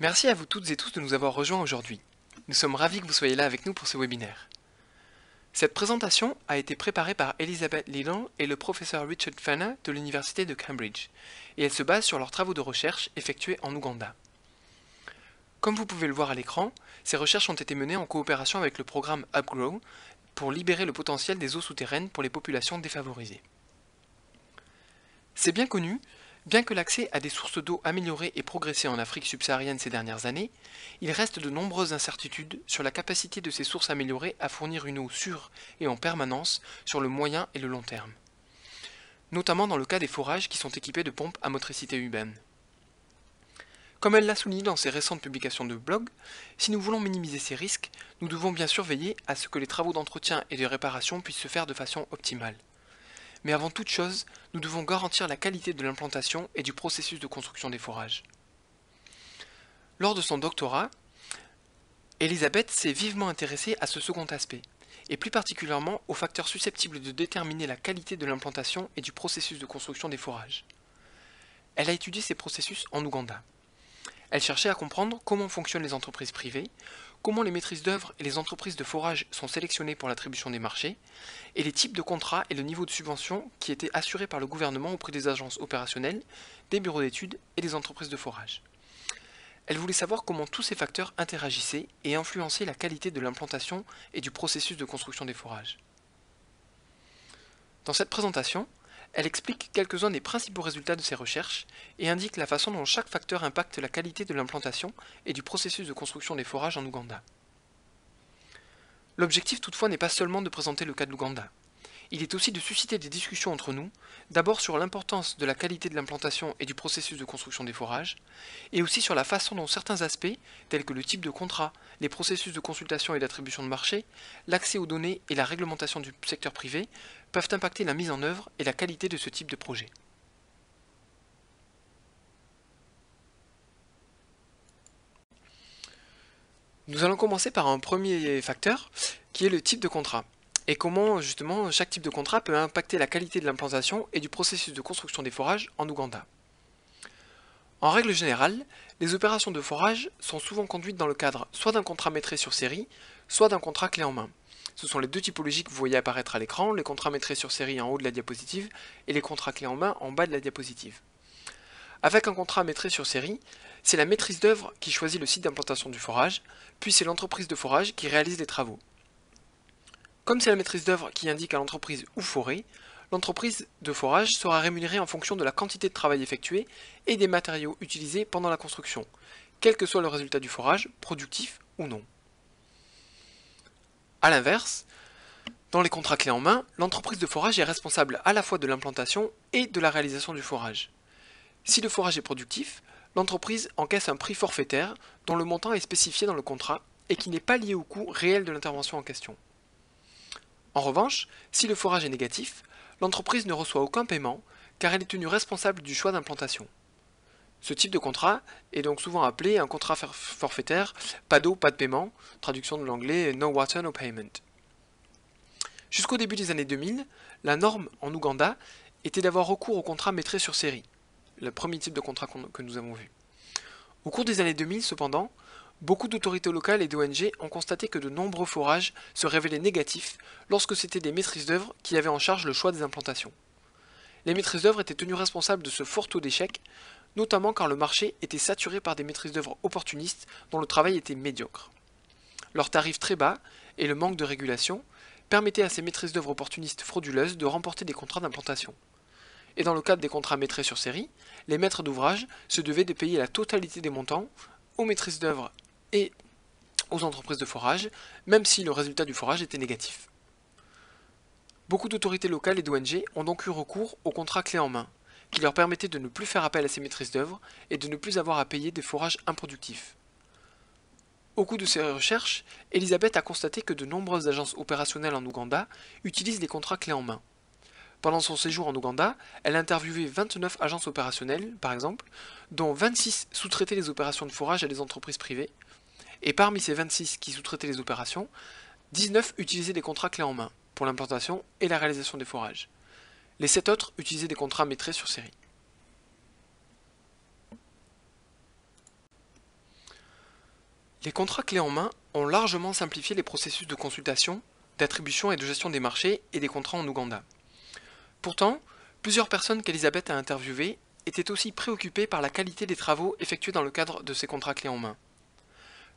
Merci à vous toutes et tous de nous avoir rejoints aujourd'hui. Nous sommes ravis que vous soyez là avec nous pour ce webinaire. Cette présentation a été préparée par Elizabeth Leland et le professeur Richard Fanna de l'Université de Cambridge, et elle se base sur leurs travaux de recherche effectués en Ouganda. Comme vous pouvez le voir à l'écran, ces recherches ont été menées en coopération avec le programme UpGrow pour libérer le potentiel des eaux souterraines pour les populations défavorisées. C'est bien connu, bien que l'accès à des sources d'eau améliorées ait progressé en Afrique subsaharienne ces dernières années, il reste de nombreuses incertitudes sur la capacité de ces sources améliorées à fournir une eau sûre et en permanence sur le moyen et le long terme, notamment dans le cas des forages qui sont équipés de pompes à motricité humaine. Comme elle l'a souligné dans ses récentes publications de blog, si nous voulons minimiser ces risques, nous devons bien sûr veiller à ce que les travaux d'entretien et de réparation puissent se faire de façon optimale. Mais avant toute chose, nous devons garantir la qualité de l'implantation et du processus de construction des forages. Lors de son doctorat, Elisabeth s'est vivement intéressée à ce second aspect, et plus particulièrement aux facteurs susceptibles de déterminer la qualité de l'implantation et du processus de construction des forages. Elle a étudié ces processus en Ouganda. Elle cherchait à comprendre comment fonctionnent les entreprises privées, comment les maîtrises d'œuvre et les entreprises de forage sont sélectionnées pour l'attribution des marchés, et les types de contrats et le niveau de subvention qui étaient assurés par le gouvernement auprès des agences opérationnelles, des bureaux d'études et des entreprises de forage. Elle voulait savoir comment tous ces facteurs interagissaient et influençaient la qualité de l'implantation et du processus de construction des forages. Dans cette présentation, elle explique quelques-uns des principaux résultats de ses recherches et indique la façon dont chaque facteur impacte la qualité de l'implantation et du processus de construction des forages en Ouganda. L'objectif toutefois n'est pas seulement de présenter le cas de l'Ouganda. Il est aussi de susciter des discussions entre nous, d'abord sur l'importance de la qualité de l'implantation et du processus de construction des forages, et aussi sur la façon dont certains aspects, tels que le type de contrat, les processus de consultation et d'attribution de marché, l'accès aux données et la réglementation du secteur privé, peuvent impacter la mise en œuvre et la qualité de ce type de projet. Nous allons commencer par un premier facteur, qui est le type de contrat, et comment justement chaque type de contrat peut impacter la qualité de l'implantation et du processus de construction des forages en Ouganda. En règle générale, les opérations de forage sont souvent conduites dans le cadre soit d'un contrat maîtrisé sur série, soit d'un contrat clé en main. Ce sont les deux typologies que vous voyez apparaître à l'écran, les contrats maîtrisés sur série en haut de la diapositive et les contrats clé en main en bas de la diapositive. Avec un contrat maîtrisé sur série, c'est la maîtrise d'œuvre qui choisit le site d'implantation du forage, puis c'est l'entreprise de forage qui réalise les travaux. Comme c'est la maîtrise d'œuvre qui indique à l'entreprise où forer, l'entreprise de forage sera rémunérée en fonction de la quantité de travail effectué et des matériaux utilisés pendant la construction, quel que soit le résultat du forage, productif ou non. A l'inverse, dans les contrats clés en main, l'entreprise de forage est responsable à la fois de l'implantation et de la réalisation du forage. Si le forage est productif, l'entreprise encaisse un prix forfaitaire dont le montant est spécifié dans le contrat et qui n'est pas lié au coût réel de l'intervention en question. En revanche, si le forage est négatif, l'entreprise ne reçoit aucun paiement car elle est tenue responsable du choix d'implantation. Ce type de contrat est donc souvent appelé un contrat forfaitaire, pas d'eau, pas de paiement, traduction de l'anglais no water, no payment. Jusqu'au début des années 2000, la norme en Ouganda était d'avoir recours au contrat maîtrisé sur série, le premier type de contrat que nous avons vu. Au cours des années 2000, cependant, beaucoup d'autorités locales et d'ONG ont constaté que de nombreux forages se révélaient négatifs lorsque c'était des maîtrises d'œuvre qui avaient en charge le choix des implantations. Les maîtrises d'œuvre étaient tenues responsables de ce fort taux d'échec, notamment car le marché était saturé par des maîtrises d'œuvre opportunistes dont le travail était médiocre. Leurs tarifs très bas et le manque de régulation permettaient à ces maîtrises d'œuvre opportunistes frauduleuses de remporter des contrats d'implantation. Et dans le cadre des contrats maîtrisés sur série, les maîtres d'ouvrage se devaient de payer la totalité des montants aux maîtrises d'œuvre et aux entreprises de forage, même si le résultat du forage était négatif. Beaucoup d'autorités locales et d'ONG ont donc eu recours aux contrats clés en main, qui leur permettaient de ne plus faire appel à ces maîtrises d'œuvre et de ne plus avoir à payer des forages improductifs. Au cours de ces recherches, Elisabeth a constaté que de nombreuses agences opérationnelles en Ouganda utilisent les contrats clés en main. Pendant son séjour en Ouganda, elle a interviewé 29 agences opérationnelles, par exemple, dont 26 sous-traitaient les opérations de forage à des entreprises privées, et parmi ces 26 qui sous-traitaient les opérations, 19 utilisaient des contrats clés en main pour l'implantation et la réalisation des forages. Les 7 autres utilisaient des contrats maîtrisés sur série. Les contrats clés en main ont largement simplifié les processus de consultation, d'attribution et de gestion des marchés et des contrats en Ouganda. Pourtant, plusieurs personnes qu'Elisabeth a interviewées étaient aussi préoccupées par la qualité des travaux effectués dans le cadre de ces contrats clés en main.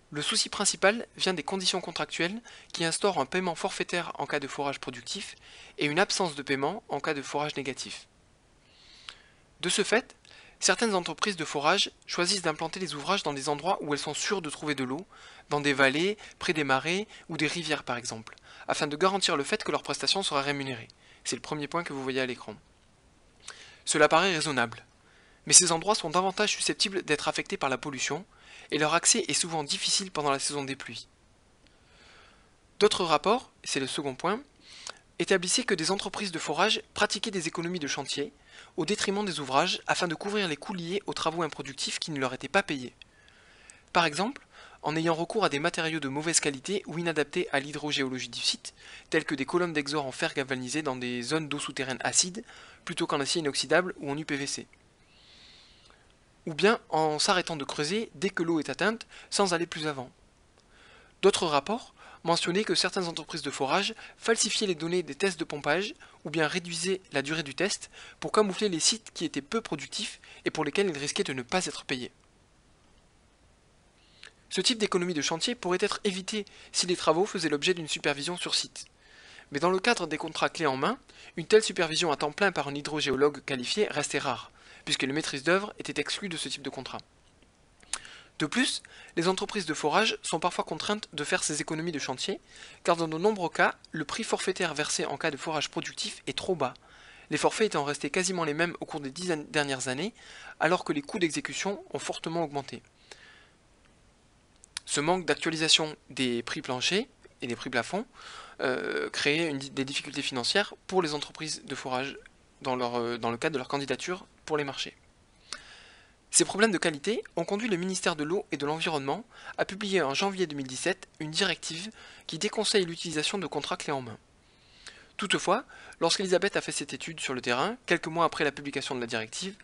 Le souci principal vient des conditions contractuelles qui instaurent un paiement forfaitaire en cas de forage productif et une absence de paiement en cas de forage négatif. De ce fait, certaines entreprises de forage choisissent d'implanter les ouvrages dans des endroits où elles sont sûres de trouver de l'eau, dans des vallées, près des marais ou des rivières par exemple, afin de garantir le fait que leur prestation sera rémunérée. C'est le premier point que vous voyez à l'écran. Cela paraît raisonnable, mais ces endroits sont davantage susceptibles d'être affectés par la pollution, et leur accès est souvent difficile pendant la saison des pluies. D'autres rapports, et c'est le second point, établissaient que des entreprises de forage pratiquaient des économies de chantier, au détriment des ouvrages, afin de couvrir les coûts liés aux travaux improductifs qui ne leur étaient pas payés. Par exemple, en ayant recours à des matériaux de mauvaise qualité ou inadaptés à l'hydrogéologie du site, tels que des colonnes d'exor en fer galvanisé dans des zones d'eau souterraine acide, plutôt qu'en acier inoxydable ou en UPVC. Ou bien en s'arrêtant de creuser dès que l'eau est atteinte, sans aller plus avant. D'autres rapports mentionnaient que certaines entreprises de forage falsifiaient les données des tests de pompage, ou bien réduisaient la durée du test pour camoufler les sites qui étaient peu productifs et pour lesquels ils risquaient de ne pas être payés. Ce type d'économie de chantier pourrait être évité si les travaux faisaient l'objet d'une supervision sur site. Mais dans le cadre des contrats clés en main, une telle supervision à temps plein par un hydrogéologue qualifié restait rare, puisque les maîtrises d'œuvre étaient exclues de ce type de contrat. De plus, les entreprises de forage sont parfois contraintes de faire ces économies de chantier, car dans de nombreux cas, le prix forfaitaire versé en cas de forage productif est trop bas, les forfaits étant restés quasiment les mêmes au cours des 10 dernières années, alors que les coûts d'exécution ont fortement augmenté. Ce manque d'actualisation des prix planchers et des prix plafonds créait des difficultés financières pour les entreprises de forage dans le cadre de leur candidature pour les marchés. Ces problèmes de qualité ont conduit le ministère de l'Eau et de l'Environnement à publier en janvier 2017 une directive qui déconseille l'utilisation de contrats clés en main. Toutefois, lorsqu'Elisabeth a fait cette étude sur le terrain, quelques mois après la publication de la directive,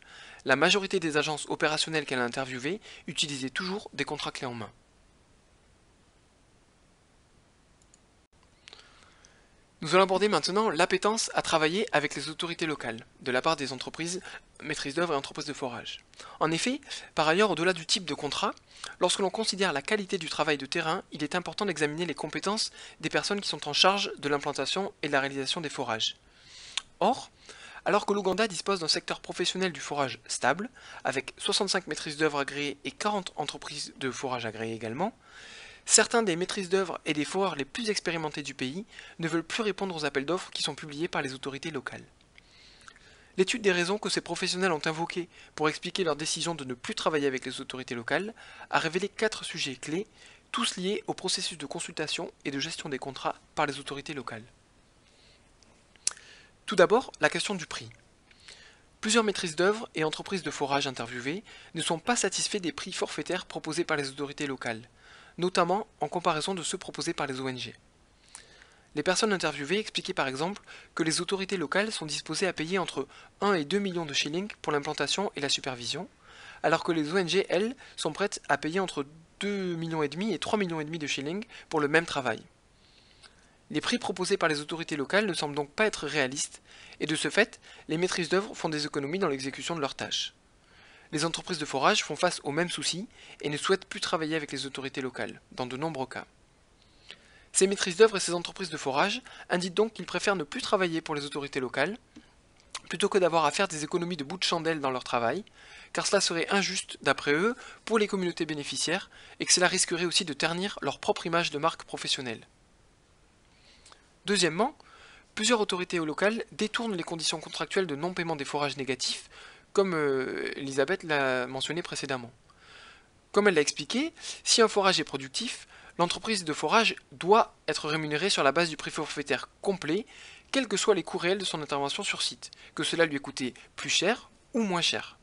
la majorité des agences opérationnelles qu'elle a interviewées utilisaient toujours des contrats clés en main. Nous allons aborder maintenant l'appétence à travailler avec les autorités locales, de la part des entreprises maîtrises d'œuvre et entreprises de forage. En effet, par ailleurs, au-delà du type de contrat, lorsque l'on considère la qualité du travail de terrain, il est important d'examiner les compétences des personnes qui sont en charge de l'implantation et de la réalisation des forages. Or, alors que l'Ouganda dispose d'un secteur professionnel du forage stable, avec 65 maîtrises d'œuvre agréées et 40 entreprises de forage agréées également, certains des maîtrises d'œuvre et des foreurs les plus expérimentés du pays ne veulent plus répondre aux appels d'offres qui sont publiés par les autorités locales. L'étude des raisons que ces professionnels ont invoquées pour expliquer leur décision de ne plus travailler avec les autorités locales a révélé 4 sujets clés, tous liés au processus de consultation et de gestion des contrats par les autorités locales. Tout d'abord, la question du prix. Plusieurs maîtrises d'œuvre et entreprises de forage interviewées ne sont pas satisfaits des prix forfaitaires proposés par les autorités locales, notamment en comparaison de ceux proposés par les ONG. Les personnes interviewées expliquaient par exemple que les autorités locales sont disposées à payer entre 1 et 2 millions de shillings pour l'implantation et la supervision, alors que les ONG, elles, sont prêtes à payer entre 2,5 millions et 3,5 millions de shillings pour le même travail. Les prix proposés par les autorités locales ne semblent donc pas être réalistes, et de ce fait, les maîtrises d'œuvre font des économies dans l'exécution de leurs tâches. Les entreprises de forage font face aux mêmes soucis et ne souhaitent plus travailler avec les autorités locales, dans de nombreux cas. Ces maîtrises d'œuvre et ces entreprises de forage indiquent donc qu'ils préfèrent ne plus travailler pour les autorités locales, plutôt que d'avoir à faire des économies de bout de chandelle dans leur travail, car cela serait injuste, d'après eux, pour les communautés bénéficiaires, et que cela risquerait aussi de ternir leur propre image de marque professionnelle. Deuxièmement, plusieurs autorités locales détournent les conditions contractuelles de non-paiement des forages négatifs, comme Elisabeth l'a mentionné précédemment. Comme elle l'a expliqué, si un forage est productif, l'entreprise de forage doit être rémunérée sur la base du prix forfaitaire complet, quels que soient les coûts réels de son intervention sur site, que cela lui ait coûté plus cher ou moins cher.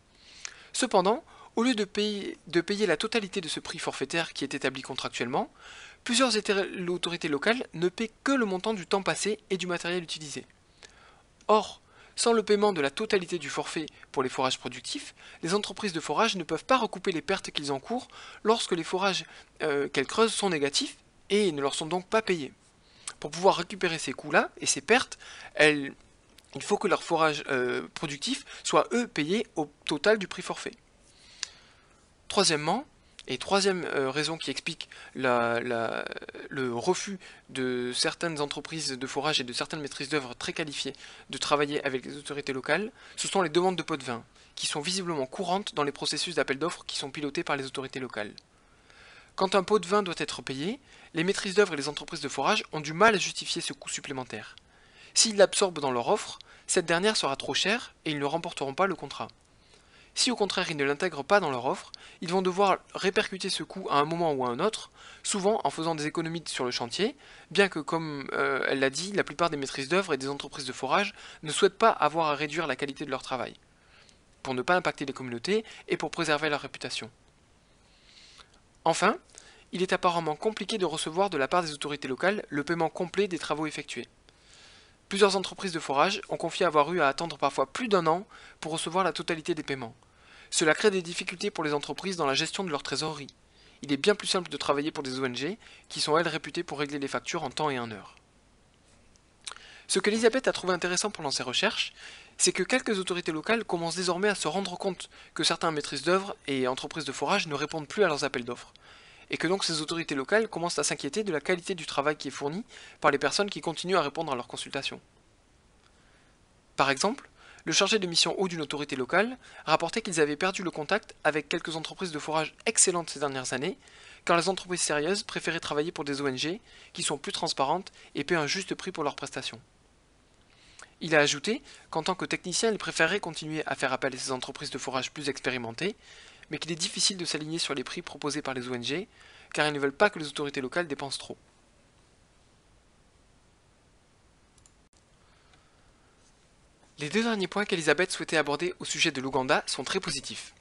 Cependant, au lieu de payer la totalité de ce prix forfaitaire qui est établi contractuellement, plusieurs autorités locales ne paient que le montant du temps passé et du matériel utilisé. Or, Sans le paiement de la totalité du forfait pour les forages productifs, les entreprises de forage ne peuvent pas recouper les pertes qu'ils encourent lorsque les forages qu'elles creusent sont négatifs et ne leur sont donc pas payés. Pour pouvoir récupérer ces coûts-là et ces pertes, il faut que leurs forages productifs soient eux payés au total du prix forfait. Troisièmement, et troisième raison qui explique le refus de certaines entreprises de forage et de certaines maîtrises d'œuvre très qualifiées de travailler avec les autorités locales, ce sont les demandes de pots de vin, qui sont visiblement courantes dans les processus d'appel d'offres qui sont pilotés par les autorités locales. Quand un pot de vin doit être payé, les maîtrises d'œuvre et les entreprises de forage ont du mal à justifier ce coût supplémentaire. S'ils l'absorbent dans leur offre, cette dernière sera trop chère et ils ne remporteront pas le contrat. Si au contraire ils ne l'intègrent pas dans leur offre, ils vont devoir répercuter ce coût à un moment ou à un autre, souvent en faisant des économies sur le chantier, bien que comme elle l'a dit, la plupart des maîtrises d'œuvre et des entreprises de forage ne souhaitent pas avoir à réduire la qualité de leur travail, pour ne pas impacter les communautés et pour préserver leur réputation. Enfin, il est apparemment compliqué de recevoir de la part des autorités locales le paiement complet des travaux effectués. Plusieurs entreprises de forage ont confié avoir eu à attendre parfois plus d'1 an pour recevoir la totalité des paiements. Cela crée des difficultés pour les entreprises dans la gestion de leur trésorerie. Il est bien plus simple de travailler pour des ONG, qui sont elles réputées pour régler les factures en temps et en heure. Ce qu'Elisabeth a trouvé intéressant pendant ses recherches, c'est que quelques autorités locales commencent désormais à se rendre compte que certaines maîtrises d'œuvre et entreprises de forage ne répondent plus à leurs appels d'offres, et que donc ces autorités locales commencent à s'inquiéter de la qualité du travail qui est fourni par les personnes qui continuent à répondre à leurs consultations. Par exemple, le chargé de mission eau d'une autorité locale rapportait qu'ils avaient perdu le contact avec quelques entreprises de forage excellentes ces dernières années, car les entreprises sérieuses préféraient travailler pour des ONG qui sont plus transparentes et paient un juste prix pour leurs prestations. Il a ajouté qu'en tant que technicien, il préférerait continuer à faire appel à ces entreprises de forage plus expérimentées, mais qu'il est difficile de s'aligner sur les prix proposés par les ONG, car ils ne veulent pas que les autorités locales dépensent trop. Les deux derniers points qu'Elisabeth souhaitait aborder au sujet de l'Ouganda sont très positifs.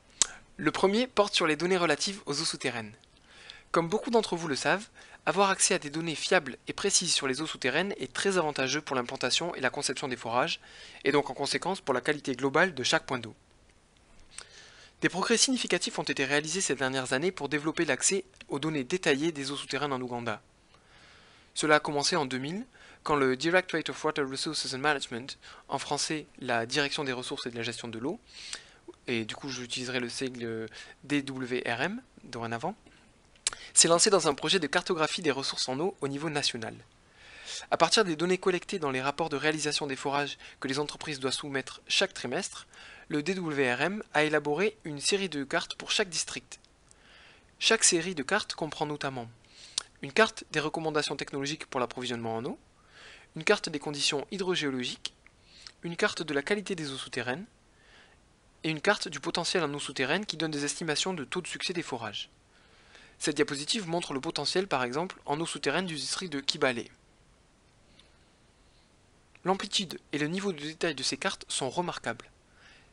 Le premier porte sur les données relatives aux eaux souterraines. Comme beaucoup d'entre vous le savent, avoir accès à des données fiables et précises sur les eaux souterraines est très avantageux pour l'implantation et la conception des forages, et donc en conséquence pour la qualité globale de chaque point d'eau. Des progrès significatifs ont été réalisés ces dernières années pour développer l'accès aux données détaillées des eaux souterraines en Ouganda. Cela a commencé en 2000, quand le Directorate of Water Resources and Management, en français la Direction des ressources et de la gestion de l'eau, et du coup j'utiliserai le sigle DWRM dorénavant, s'est lancé dans un projet de cartographie des ressources en eau au niveau national. À partir des données collectées dans les rapports de réalisation des forages que les entreprises doivent soumettre chaque trimestre, le DWRM a élaboré une série de cartes pour chaque district. Chaque série de cartes comprend notamment une carte des recommandations technologiques pour l'approvisionnement en eau, une carte des conditions hydrogéologiques, une carte de la qualité des eaux souterraines, et une carte du potentiel en eau souterraine qui donne des estimations de taux de succès des forages. Cette diapositive montre le potentiel par exemple en eau souterraine du district de Kibale. L'amplitude et le niveau de détail de ces cartes sont remarquables.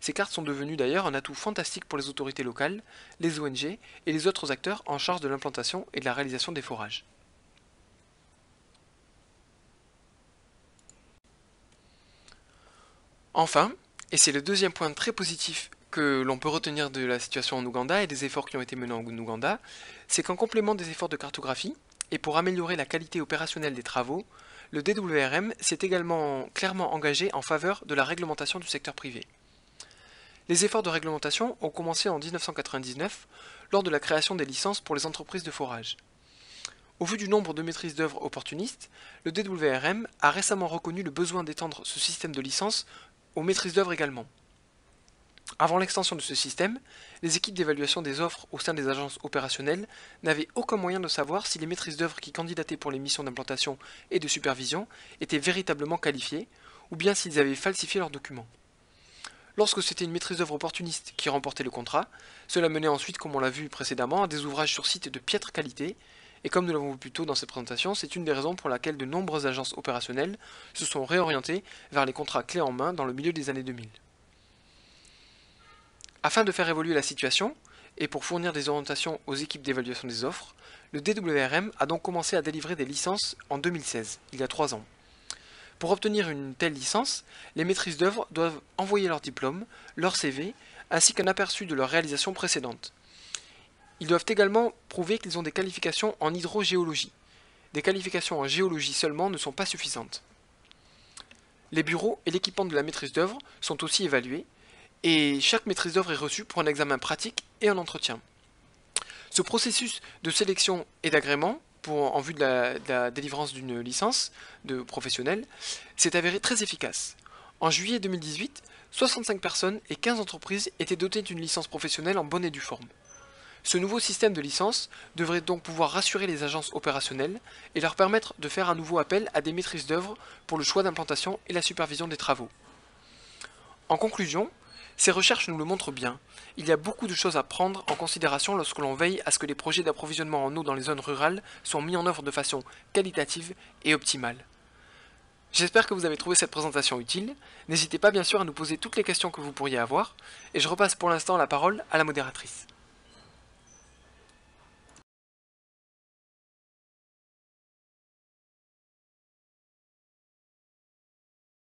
Ces cartes sont devenues d'ailleurs un atout fantastique pour les autorités locales, les ONG et les autres acteurs en charge de l'implantation et de la réalisation des forages. Enfin, et c'est le deuxième point très positif que l'on peut retenir de la situation en Ouganda et des efforts qui ont été menés en Ouganda, c'est qu'en complément des efforts de cartographie, et pour améliorer la qualité opérationnelle des travaux, le DWRM s'est également clairement engagé en faveur de la réglementation du secteur privé. Les efforts de réglementation ont commencé en 1999 lors de la création des licences pour les entreprises de forage. Au vu du nombre de maîtrises d'œuvre opportunistes, le DWRM a récemment reconnu le besoin d'étendre ce système de licences aux maîtrises d'œuvre également. Avant l'extension de ce système, les équipes d'évaluation des offres au sein des agences opérationnelles n'avaient aucun moyen de savoir si les maîtrises d'œuvre qui candidataient pour les missions d'implantation et de supervision étaient véritablement qualifiées, ou bien s'ils avaient falsifié leurs documents. Lorsque c'était une maîtrise d'œuvre opportuniste qui remportait le contrat, cela menait ensuite, comme on l'a vu précédemment, à des ouvrages sur site de piètre qualité, et comme nous l'avons vu plus tôt dans cette présentation, c'est une des raisons pour laquelle de nombreuses agences opérationnelles se sont réorientées vers les contrats clés en main dans le milieu des années 2000. Afin de faire évoluer la situation, et pour fournir des orientations aux équipes d'évaluation des offres, le DWRM a donc commencé à délivrer des licences en 2016, il y a 3 ans. Pour obtenir une telle licence, les maîtrises d'œuvre doivent envoyer leur diplôme, leur CV, ainsi qu'un aperçu de leur réalisation précédente. Ils doivent également prouver qu'ils ont des qualifications en hydrogéologie. Des qualifications en géologie seulement ne sont pas suffisantes. Les bureaux et l'équipement de la maîtrise d'œuvre sont aussi évalués, et chaque maîtrise d'œuvre est reçue pour un examen pratique et un entretien. Ce processus de sélection et d'agrément, en vue de la délivrance d'une licence de professionnel, s'est avéré très efficace. En juillet 2018, 65 personnes et 15 entreprises étaient dotées d'une licence professionnelle en bonne et due forme. Ce nouveau système de licence devrait donc pouvoir rassurer les agences opérationnelles et leur permettre de faire un nouveau appel à des maîtrises d'œuvre pour le choix d'implantation et la supervision des travaux. En conclusion, ces recherches nous le montrent bien. Il y a beaucoup de choses à prendre en considération lorsque l'on veille à ce que les projets d'approvisionnement en eau dans les zones rurales soient mis en œuvre de façon qualitative et optimale. J'espère que vous avez trouvé cette présentation utile. N'hésitez pas bien sûr à nous poser toutes les questions que vous pourriez avoir, et je repasse pour l'instant la parole à la modératrice.